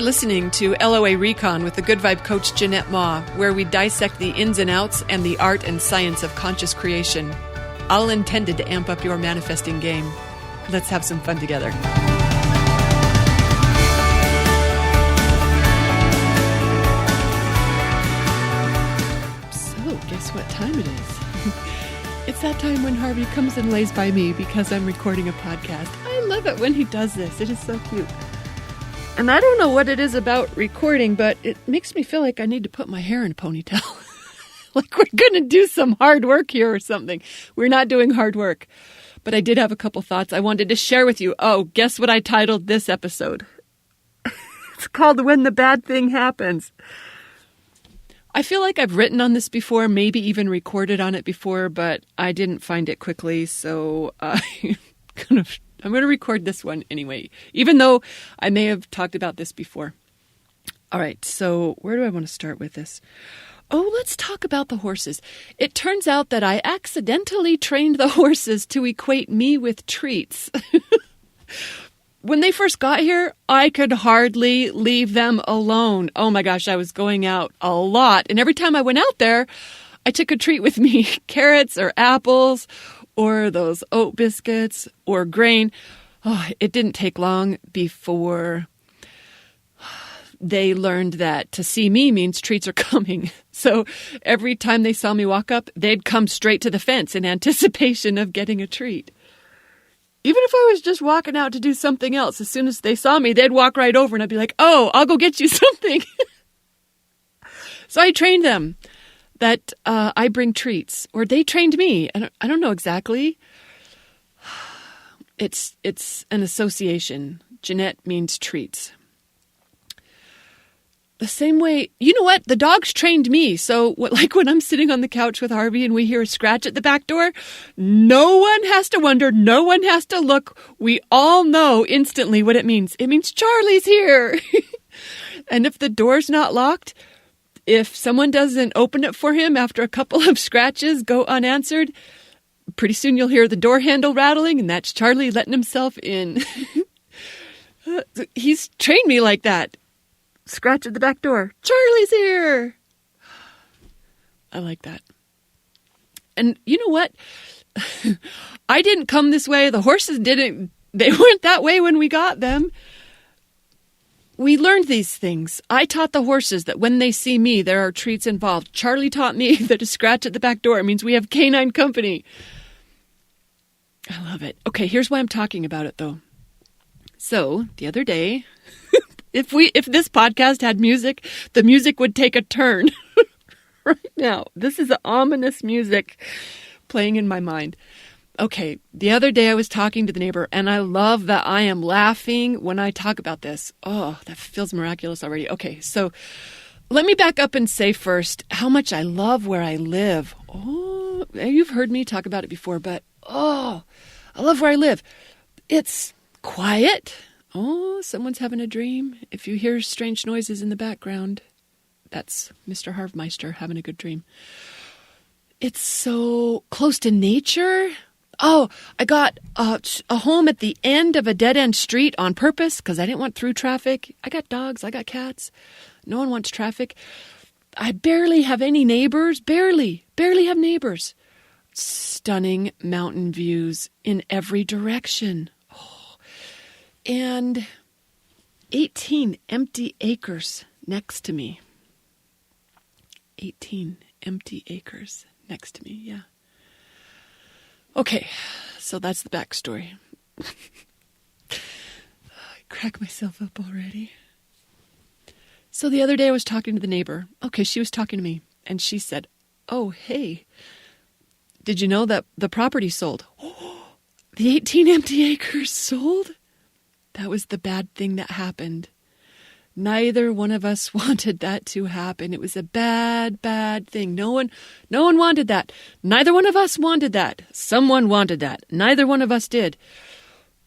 are listening to LOA Recon with the Good Vibe coach Jeanette Ma, where we dissect the ins and outs and the art and science of conscious creation, all intended to amp up your manifesting game. Let's have some fun together. So, guess what time it is? It's that time when Harvey comes and lays by me because I'm recording a podcast. I love it when he does this. It is so cute. And I don't know what it is about recording, but it makes me feel like I need to put my hair in a ponytail. Like we're going to do some hard work here or something. We're not doing hard work. But I did have a couple thoughts I wanted to share with you. Oh, guess what I titled this episode? It's called When the Bad Thing Happens. I feel like I've written on this before, maybe even recorded on it before, but I didn't find it quickly, so I'm going to record this one anyway, even though I may have talked about this before. All right, so where do I want to start with this? Oh, let's talk about the horses. It turns out that I accidentally trained the horses to equate me with treats. When they first got here, I could hardly leave them alone. Oh my gosh, I was going out a lot. And every time I went out there, I took a treat with me, carrots or apples or those oat biscuits or grain. Oh, it didn't take long before they learned that to see me means treats are coming. So every time they saw me walk up, they'd come straight to the fence in anticipation of getting a treat. Even if I was just walking out to do something else, as soon as they saw me, they'd walk right over and I'd be like, oh, I'll go get you something. So I trained them that I bring treats, or they trained me. I don't know exactly. It's an association. Jeanette means treats. The same way, you know what? The dogs trained me. So like when I'm sitting on the couch with Harvey and we hear a scratch at the back door, no one has to wonder. No one has to look. We all know instantly what it means. It means Charlie's here. And if the door's not locked, if someone doesn't open it for him after a couple of scratches go unanswered, pretty soon you'll hear the door handle rattling, and that's Charlie letting himself in. He's trained me like that. Scratch at the back door. Charlie's here. I like that. And you know what? I didn't come this way. The horses didn't. They weren't that way when we got them. We learned these things. I taught the horses that when they see me, there are treats involved. Charlie taught me that a scratch at the back door means we have canine company. I love it. Okay, here's why I'm talking about it, though. So, the other day, if this podcast had music, the music would take a turn. Right now, this is ominous music playing in my mind. Okay, the other day I was talking to the neighbor, and I love that I am laughing when I talk about this. Oh, that feels miraculous already. Okay, so let me back up and say first how much I love where I live. Oh, you've heard me talk about it before, but I love where I live. It's quiet. Oh, someone's having a dream. If you hear strange noises in the background, that's Mr. Harvmeister having a good dream. It's so close to nature. Oh, I got a home at the end of a dead-end street on purpose because I didn't want through traffic. I got dogs. I got cats. No one wants traffic. I barely have any neighbors. Barely have neighbors. Stunning mountain views in every direction. Oh. And 18 empty acres next to me. 18 empty acres next to me, yeah. Okay, so that's the backstory. I crack myself up already. So the other day I was talking to the neighbor. Okay, she was talking to me, and she said, oh, hey, did you know that the property sold? Oh, the 18 empty acres sold? That was the bad thing that happened. Neither one of us wanted that to happen. It was a bad thing. No one wanted that. Neither one of us wanted that. Someone wanted that. Neither one of us did.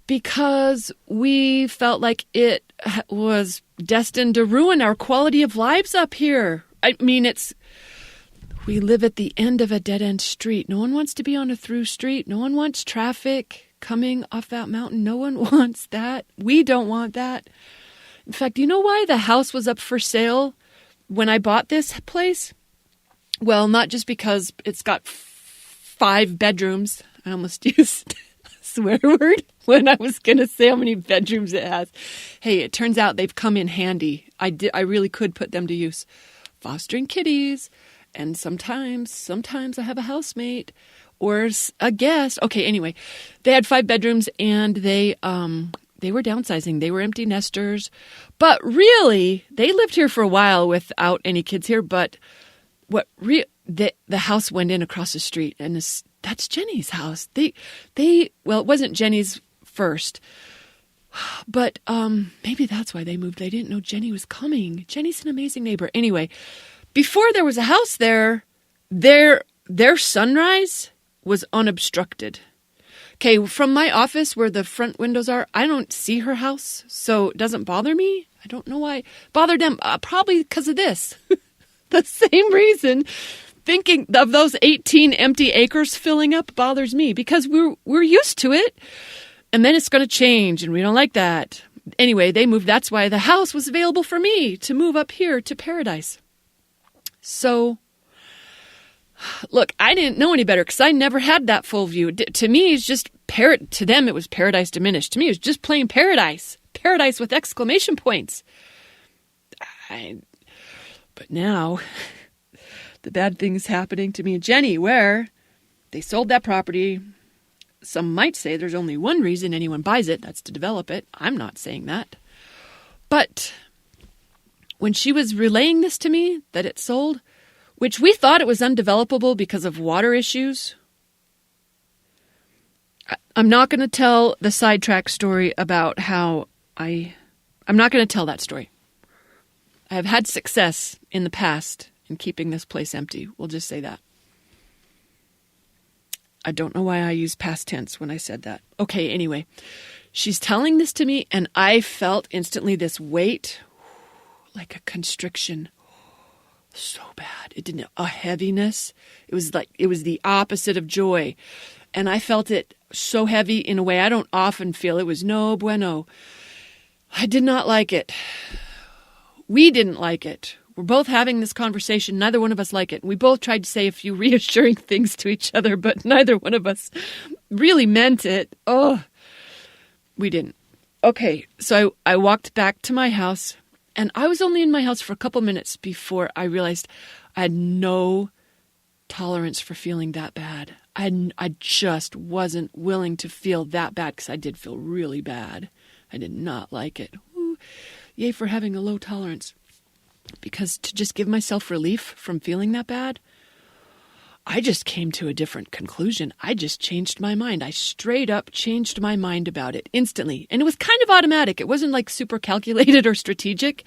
Because we felt like it was destined to ruin our quality of lives up here. I mean, we live at the end of a dead-end street. No one wants to be on a through street. No one wants traffic coming off that mountain. No one wants that. We don't want that. In fact, you know why the house was up for sale when I bought this place? Well, not just because it's got 5 bedrooms. I almost used a swear word when I was going to say how many bedrooms it has. Hey, it turns out they've come in handy. I really could put them to use. Fostering kitties. And sometimes I have a housemate or a guest. Okay, anyway, they had 5 bedrooms and they were downsizing. They were empty nesters. But really, they lived here for a while without any kids here. But the house went in across the street, and that's Jenny's house. Well, it wasn't Jenny's first, but maybe that's why they moved. They didn't know Jenny was coming. Jenny's an amazing neighbor. Anyway, before there was a house there, their sunrise was unobstructed. Okay, from my office where the front windows are, I don't see her house, so it doesn't bother me. I don't know why. Bothered them, probably because of this. The same reason thinking of those 18 empty acres filling up bothers me, because we're used to it, and then it's going to change, and we don't like that. Anyway, they moved. That's why the house was available for me to move up here to Paradise. So, look, I didn't know any better because I never had that full view. To me, it's just to them, it was Paradise diminished. To me, it was just plain Paradise. Paradise with exclamation points. But now, the bad things happening to me and Jenny, where they sold that property. Some might say there's only one reason anyone buys it. That's to develop it. I'm not saying that. But when she was relaying this to me, that it sold, which we thought it was undevelopable because of water issues. I'm not going to tell the sidetrack story about how I'm not going to tell that story. I have had success in the past in keeping this place empty. We'll just say that. I don't know why I used past tense when I said that. Okay, anyway. She's telling this to me, and I felt instantly this weight, like a constriction. So bad. It didn't, a heaviness. It was the opposite of joy. And I felt it so heavy in a way I don't often feel. It was no bueno. I did not like it. We didn't like it. We're both having this conversation. Neither one of us like it. We both tried to say a few reassuring things to each other, but neither one of us really meant it. Oh, we didn't. Okay, so I walked back to my house, and I was only in my house for a couple minutes before I realized I had no tolerance for feeling that bad. I just wasn't willing to feel that bad, because I did feel really bad. I did not like it. Ooh, yay for having a low tolerance. Because to just give myself relief from feeling that bad, I just came to a different conclusion. I just changed my mind. I straight up changed my mind about it instantly. And it was kind of automatic. It wasn't like super calculated or strategic.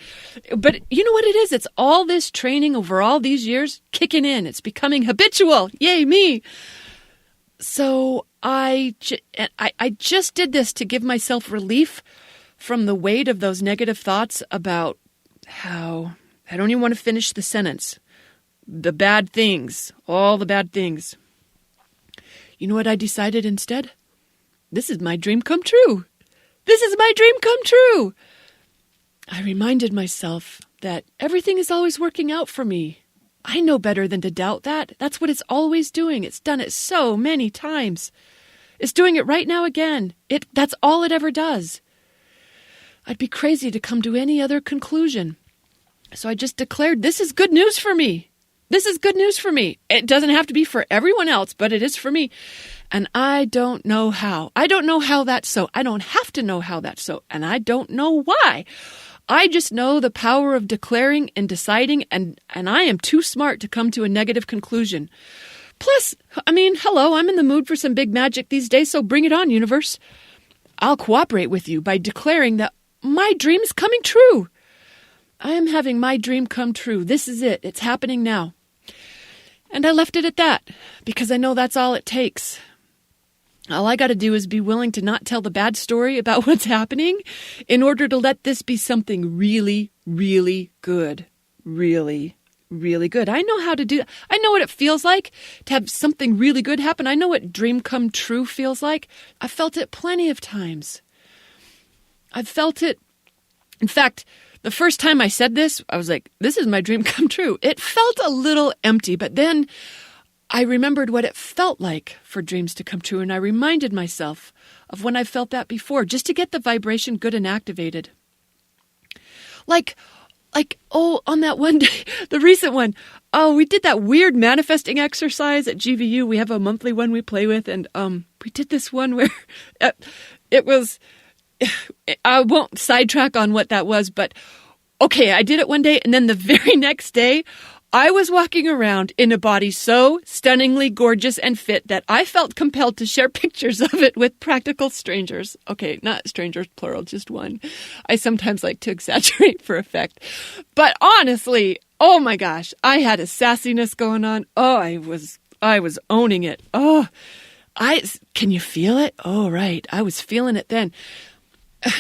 But you know what it is? It's all this training over all these years kicking in. It's becoming habitual. Yay, me. So I just did this to give myself relief from the weight of those negative thoughts about how... I don't even want to finish the sentence. The bad things, all the bad things. You know what I decided instead? This is my dream come true. This is my dream come true. I reminded myself that everything is always working out for me. I know better than to doubt that. That's what it's always doing. It's done it so many times. It's doing it right now again. That's all it ever does. I'd be crazy to come to any other conclusion. So I just declared, this is good news for me. This is good news for me. It doesn't have to be for everyone else, but it is for me. And I don't know how. I don't know how that's so. I don't have to know how that's so. And I don't know why. I just know the power of declaring and deciding, and I am too smart to come to a negative conclusion. Plus, I mean, hello, I'm in the mood for some big magic these days, so bring it on, universe. I'll cooperate with you by declaring that my dream is coming true. I am having my dream come true. This is it. It's happening now. And I left it at that because I know that's all it takes. All I got to do is be willing to not tell the bad story about what's happening in order to let this be something really, really good. Really, really good. I know how to do. I know what it feels like to have something really good happen. I know what dream come true feels like. I've felt it plenty of times. I've felt it In fact, the first time I said this, I was like, this is my dream come true. It felt a little empty, but then I remembered what it felt like for dreams to come true, and I reminded myself of when I felt that before, just to get the vibration good and activated. Like, on that one day, the recent one, we did that weird manifesting exercise at GVU. We have a monthly one we play with, and we did this one where it was, I won't sidetrack on what that was, but okay, I did it one day, and then the very next day, I was walking around in a body so stunningly gorgeous and fit that I felt compelled to share pictures of it with practical strangers. Okay, not strangers, plural, just one. I sometimes like to exaggerate for effect. But honestly, oh my gosh, I had a sassiness going on. Oh, I was owning it. Oh, can you feel it? Oh, right. I was feeling it then.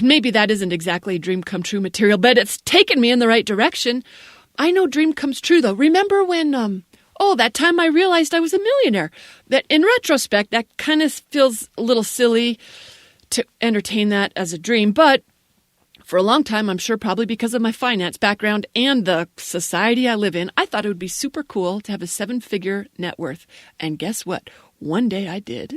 Maybe that isn't exactly dream come true material, but it's taken me in the right direction. I know dream comes true, though. Remember when, that time I realized I was a millionaire? That in retrospect, that kind of feels a little silly to entertain that as a dream. But for a long time, I'm sure probably because of my finance background and the society I live in, I thought it would be super cool to have a 7-figure net worth. And guess what? One day I did.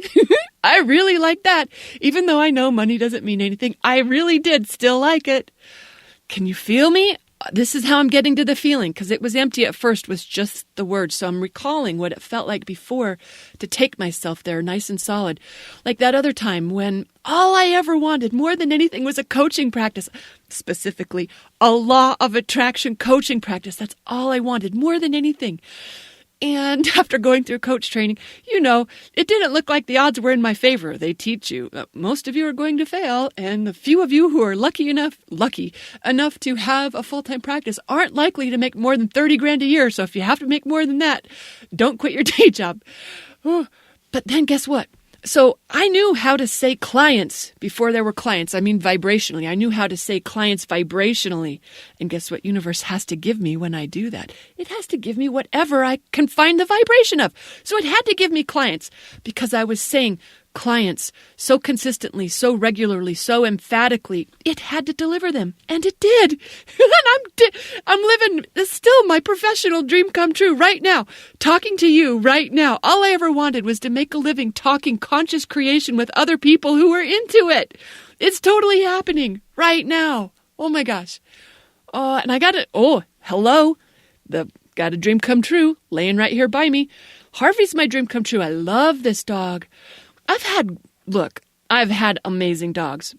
I really liked that. Even though I know money doesn't mean anything, I really did still like it. Can you feel me? This is how I'm getting to the feeling, because it was empty at first with just the words. So I'm recalling what it felt like before to take myself there nice and solid. Like that other time when all I ever wanted more than anything was a coaching practice, specifically a law of attraction coaching practice. That's all I wanted more than anything. And after going through coach training, it didn't look like the odds were in my favor. They teach you that most of you are going to fail, and the few of you who are lucky enough to have a full-time practice aren't likely to make more than $30,000 a year. So if you have to make more than that, don't quit your day job. Oh, but then guess what? So I knew how to say clients before there were clients. I mean, vibrationally. I knew how to say clients vibrationally. And guess what universe has to give me when I do that? It has to give me whatever I can find the vibration of. So it had to give me clients because I was saying clients so consistently, so regularly, so emphatically. It had to deliver them. And it did. And I'm living still my professional dream come true right now. Talking to you right now. All I ever wanted was to make a living talking conscious creation with other people who were into it. It's totally happening right now. Oh my gosh. And I got it. Oh, hello. Got a dream come true laying right here by me. Harvey's my dream come true. I love this dog. I've had amazing dogs,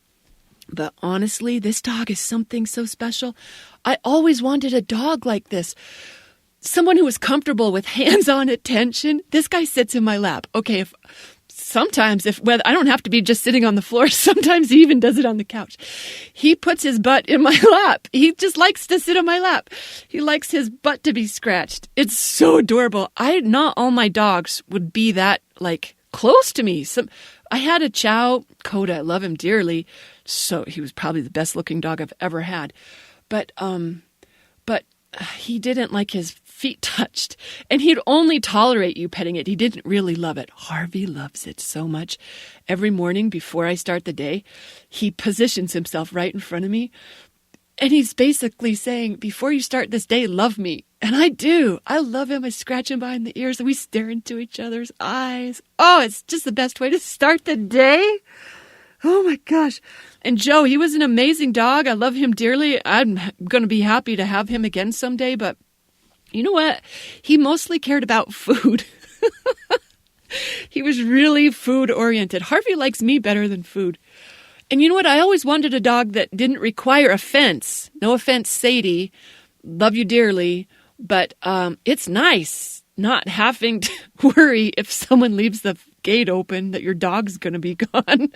but honestly, this dog is something so special. I always wanted a dog like this. Someone who was comfortable with hands-on attention. This guy sits in my lap. Okay, whether I don't have to be just sitting on the floor. Sometimes he even does it on the couch. He puts his butt in my lap. He just likes to sit on my lap. He likes his butt to be scratched. It's so adorable. Not all my dogs would be that close to me. I had a Chow Coda. I love him dearly. So he was probably the best looking dog I've ever had. But he didn't like his feet touched, and he'd only tolerate you petting it. He didn't really love it. Harvey loves it so much. Every morning before I start the day, he positions himself right in front of me, and he's basically saying, before you start this day, love me. And I do. I love him. I scratch him behind the ears, and we stare into each other's eyes. Oh, it's just the best way to start the day. Oh my gosh. And Joe, he was an amazing dog. I love him dearly. I'm going to be happy to have him again someday. But you know what? He mostly cared about food. He was really food oriented. Harvey likes me better than food. And you know what? I always wanted a dog that didn't require a fence. No offense, Sadie. Love you dearly. But it's nice not having to worry if someone leaves the gate open that your dog's going to be gone.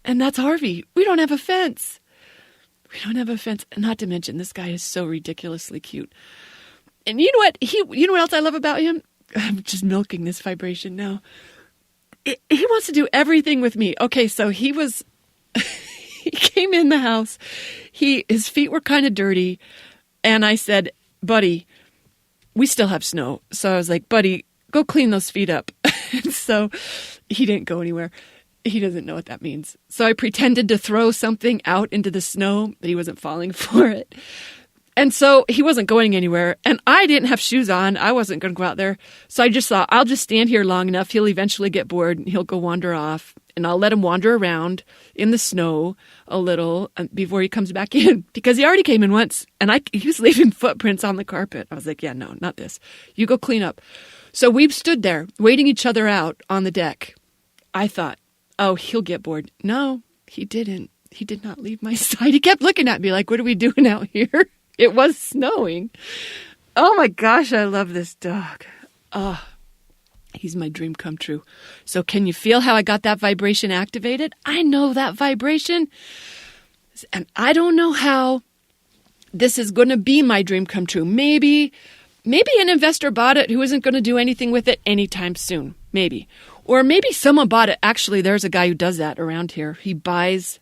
And that's Harvey. We don't have a fence. Not to mention, this guy is so ridiculously cute. And you know what? You know what else I love about him? I'm just milking this vibration now. He wants to do everything with me. Okay, so he came in the house. His feet were kind of dirty. And I said, buddy, we still have snow. So I was like, buddy, go clean those feet up. And so he didn't go anywhere. He doesn't know what that means. So I pretended to throw something out into the snow, but he wasn't falling for it. And so he wasn't going anywhere. And I didn't have shoes on. I wasn't going to go out there. So I just thought, I'll just stand here long enough. He'll eventually get bored and he'll go wander off. And I'll let him wander around in the snow a little before he comes back in. Because he already came in once. And he was leaving footprints on the carpet. I was like, yeah, no, not this. You go clean up. So we stood there waiting each other out on the deck. I thought, oh, he'll get bored. No, he didn't. He did not leave my side. He kept looking at me like, what are we doing out here? It was snowing. Oh my gosh, I love this dog. Oh, he's my dream come true. So can you feel how I got that vibration activated? I know that vibration. And I don't know how this is going to be my dream come true. Maybe an investor bought it who isn't going to do anything with it anytime soon. Maybe. Or maybe someone bought it. Actually, there's a guy who does that around here. He buys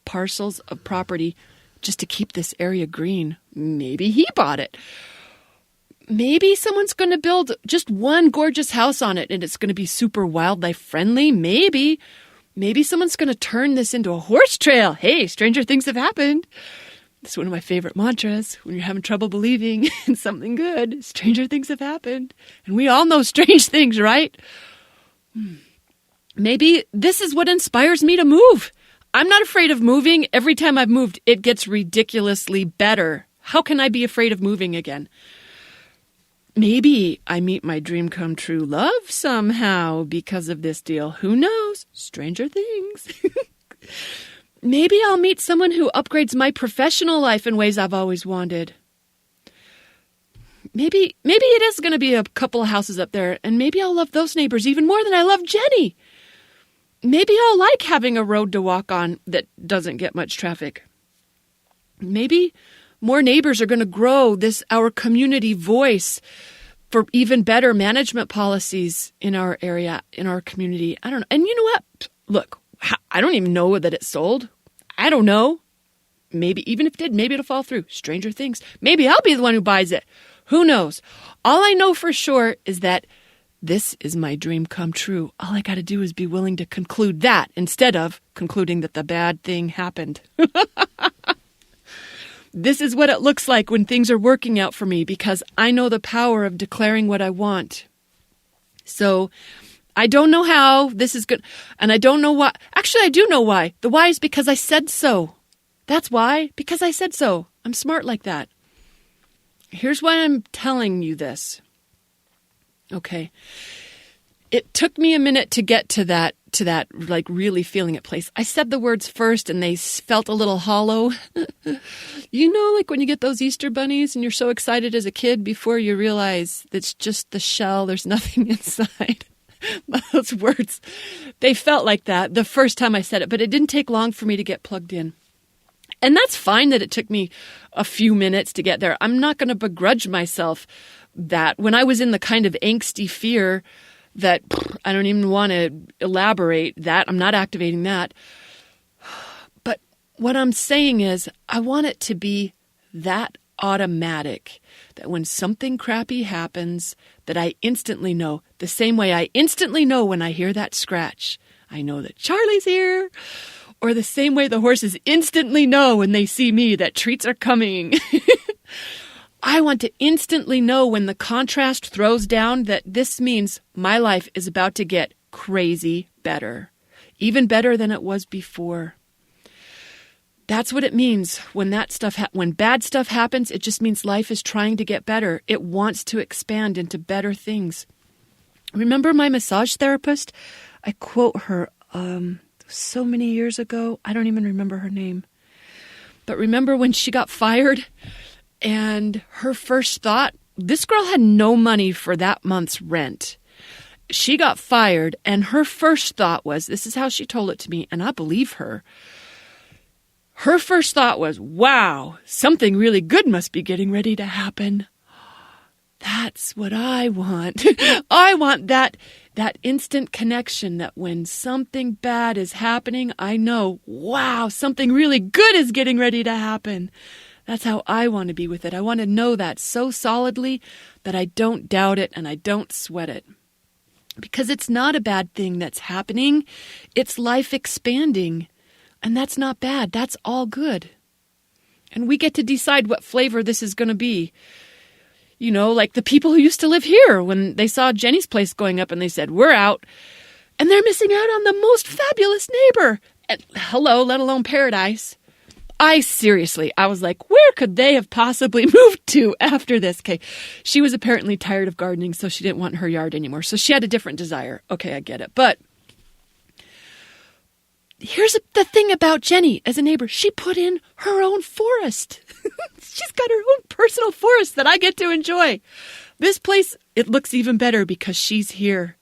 parcels of property just to keep this area green. Maybe he bought it. Maybe someone's going to build just one gorgeous house on it and it's going to be super wildlife friendly. Maybe someone's going to turn this into a horse trail. Hey, stranger things have happened. It's one of my favorite mantras when you're having trouble believing in something good. Stranger things have happened. And we all know strange things, right? Maybe this is what inspires me to move. I'm not afraid of moving. Every time I've moved, it gets ridiculously better. How can I be afraid of moving again? Maybe I meet my dream come true love somehow because of this deal. Who knows? Stranger things. Maybe I'll meet someone who upgrades my professional life in ways I've always wanted. Maybe it is going to be a couple of houses up there, and maybe I'll love those neighbors even more than I love Jenny. Maybe I'll like having a road to walk on that doesn't get much traffic. Maybe more neighbors are going to grow our community voice for even better management policies in our area, in our community. I don't know. And you know what? Look, I don't even know that it's sold. I don't know. Maybe even if it did, maybe it'll fall through. Stranger things. Maybe I'll be the one who buys it. Who knows? All I know for sure is that this is my dream come true. All I got to do is be willing to conclude that instead of concluding that the bad thing happened. This is what it looks like when things are working out for me because I know the power of declaring what I want. So I don't know how this is good. And I don't know why. Actually, I do know why. The why is because I said so. That's why. Because I said so. I'm smart like that. Here's why I'm telling you this. Okay. It took me a minute to get to that like really feeling it place. I said the words first and they felt a little hollow. You know, like when you get those Easter bunnies and you're so excited as a kid before you realize it's just the shell, there's nothing inside. Those words, they felt like that the first time I said it, but it didn't take long for me to get plugged in. And that's fine that it took me a few minutes to get there. I'm not going to begrudge myself that when I was in the kind of angsty fear that I don't even want to elaborate that, I'm not activating that. But what I'm saying is I want it to be that automatic that when something crappy happens that I instantly know, the same way I instantly know when I hear that scratch, I know that Charlie's here. Or the same way the horses instantly know when they see me that treats are coming. I want to instantly know when the contrast throws down that this means my life is about to get crazy better. Even better than it was before. That's what it means when when bad stuff happens. It just means life is trying to get better. It wants to expand into better things. Remember my massage therapist? I quote her so many years ago. I don't even remember her name. But remember when she got fired and her first thought, this girl had no money for that month's rent. She got fired and her first thought was, this is how she told it to me, and I believe her. Her first thought was, wow, something really good must be getting ready to happen. That's what I want. I want that instant connection that when something bad is happening, I know, wow, something really good is getting ready to happen. That's how I want to be with it. I want to know that so solidly that I don't doubt it and I don't sweat it. Because it's not a bad thing that's happening. It's life expanding. And that's not bad. That's all good. And we get to decide what flavor this is going to be. You know, like the people who used to live here when they saw Jenny's place going up and they said, we're out. And they're missing out on the most fabulous neighbor. And, hello, let alone paradise. I was like, where could they have possibly moved to after this? Okay, she was apparently tired of gardening, so she didn't want her yard anymore. So she had a different desire. Okay, I get it. But here's the thing about Jenny as a neighbor. She put in her own forest. She's got her own personal forest that I get to enjoy. This place, it looks even better because she's here.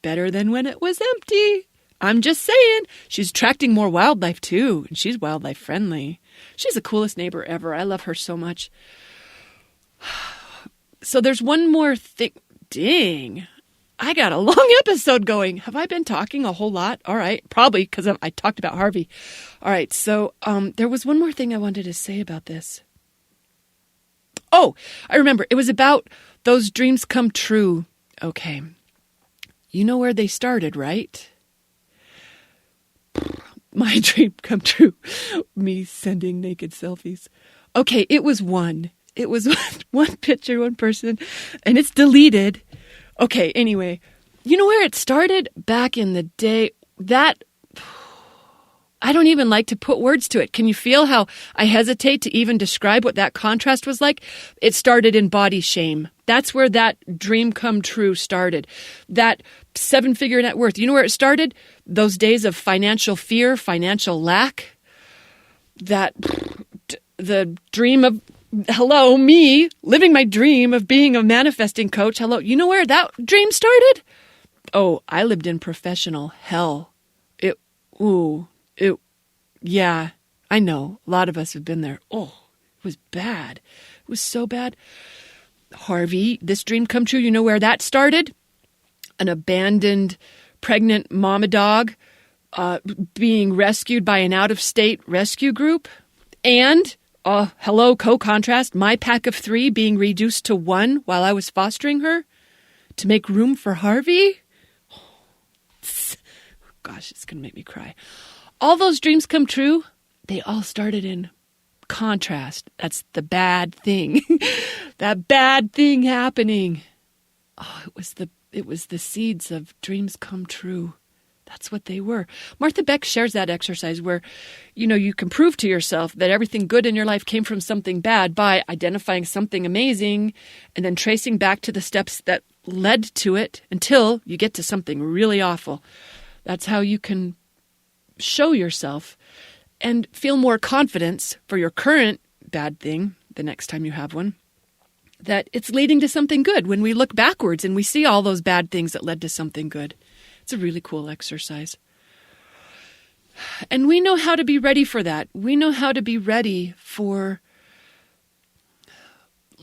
Better than when it was empty. I'm just saying. She's attracting more wildlife too, and she's wildlife friendly. She's the coolest neighbor ever. I love her so much. So there's one more thing. Dang. I got a long episode going. Have I been talking a whole lot? All right. Probably because I talked about Harvey. All right. So there was one more thing I wanted to say about this. Oh, I remember. It was about those dreams come true. Okay. You know where they started, right? My dream come true. Me sending naked selfies. Okay, it was one. It was one picture, one person, and it's deleted. Okay, anyway, you know where it started? Back in the day. I don't even like to put words to it. Can you feel how I hesitate to even describe what that contrast was like? It started in body shame. That's where that dream come true started. That 7-figure net worth. You know where it started? Those days of financial fear, financial lack. The dream of, hello, me, living my dream of being a manifesting coach. Hello, you know where that dream started? Oh, I lived in professional hell. Yeah, I know. A lot of us have been there. Oh, it was bad. It was so bad. Harvey, this dream come true, you know where that started? An abandoned pregnant mama dog being rescued by an out-of-state rescue group. And, hello, co-contrast, my pack of 3 being reduced to 1 while I was fostering her to make room for Harvey. Gosh, it's going to make me cry. All those dreams come true, they all started in contrast. That's the bad thing. That bad thing happening. Oh, it was the seeds of dreams come true. That's what they were. Martha Beck shares that exercise where, you can prove to yourself that everything good in your life came from something bad by identifying something amazing and then tracing back to the steps that led to it until you get to something really awful. That's how you can show yourself and feel more confidence for your current bad thing the next time you have one, that it's leading to something good when we look backwards and we see all those bad things that led to something good. It's a really cool exercise. And we know how to be ready for that. We know how to be ready for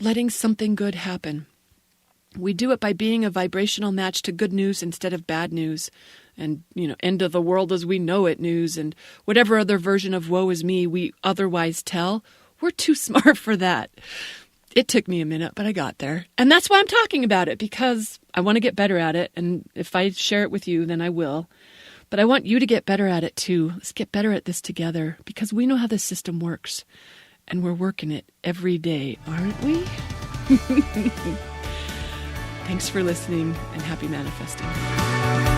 letting something good happen. We do it by being a vibrational match to good news instead of bad news. And, end of the world as we know it news and whatever other version of woe is me we otherwise tell. We're too smart for that. It took me a minute, but I got there. And that's why I'm talking about it, because I want to get better at it. And if I share it with you, then I will. But I want you to get better at it too. Let's get better at this together, because we know how this system works. And we're working it every day, aren't we? Thanks for listening, and happy manifesting.